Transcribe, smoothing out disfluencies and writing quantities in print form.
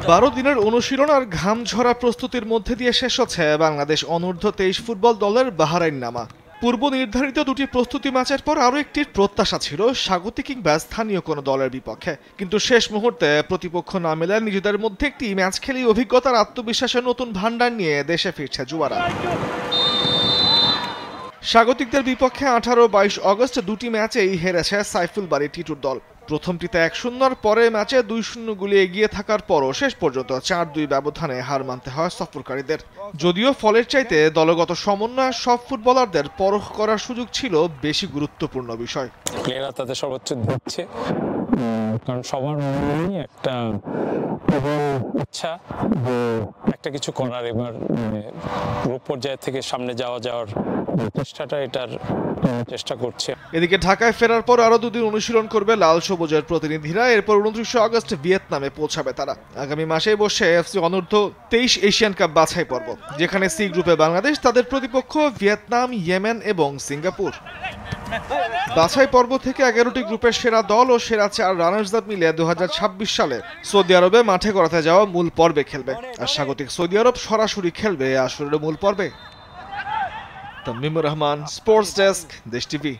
12 দিনের অনুশীলন আর ঘাম ঝরা প্রস্তুতির মধ্যে দিয়ে শেষ হচ্ছে বাংলাদেশ অনূর্ধ্ব 23 ফুটবল দলের বাহরাইন নামা। পূর্ব নির্ধারিত দুটি প্রস্তুতি ম্যাচের পর আরও একটির প্রত্যাশা ছিল স্বাগতিক কিংবা স্থানীয় কোনো দলের বিপক্ষে, কিন্তু শেষ মুহূর্তে প্রতিপক্ষ না মেলায় নিজেদের মধ্যে একটি ম্যাচ খেলেই অভিজ্ঞতার আত্মবিশ্বাসের নতুন ভান্ডার নিয়ে দেশে ফিরছে যুবারা। স্বাগতিকদের বিপক্ষে 18-22 অগস্ট দুটি ম্যাচেই হেরেছে সাইফুল বাড়ি টিটুর দল। প্রথমটিতে 1-0, পরের ম্যাচে 2-0 গোলে এগিয়ে থাকার পরও শেষ পর্যন্ত 4-2 ব্যবধানে হার মানতে হয় সফরকারীদের। যদিও ফলের চাইতে দলগত সমন্বয় সব ফুটবলারদের পরখ করার সুযোগ ছিল বেশি গুরুত্বপূর্ণ বিষয়। প্লেয়াররা তাদের সর্বোচ্চ দিচ্ছে, কারণ সবার মনেই একটা ইচ্ছা যে একটা কিছু করার, এবার গ্রুপ পর্যায়ে থেকে সামনে যাওয়ার চেষ্টাটা এটার চেষ্টা করছে। এদিকে ঢাকায় ফেরার পর আরো দুদিন অনুশীলন করবে লাল সবুজের প্রতিনিধিরা। এরপর 29 আগস্ট ভিয়েতনামে পৌঁছাবে তারা। আগামী মাসেই বসে এফসি অনূর্ধ্ব 23 এশিয়ান কাপ বাছাই পর্ব, যেখানে সি গ্রুপে বাংলাদেশ, তাদের প্রতিপক্ষ ভিয়েতনাম, ইয়েমেন এবং সিঙ্গাপুর। বাছাই পর্ব থেকে 11টি গ্রুপের সেরা দল ও সেরা 4 রানার্স আপ মিলে 2026 সালে সৌদি আরবে মাঠে করাতে যাওয়া মূল পর্বে খেলবে, আর স্বাগতিক সৌদি আরব সরাসরি খেলবে আসরের মূল পর্বে। তামিমুর রহমান, স্পোর্টস ডেস্ক, দেশ টিভি।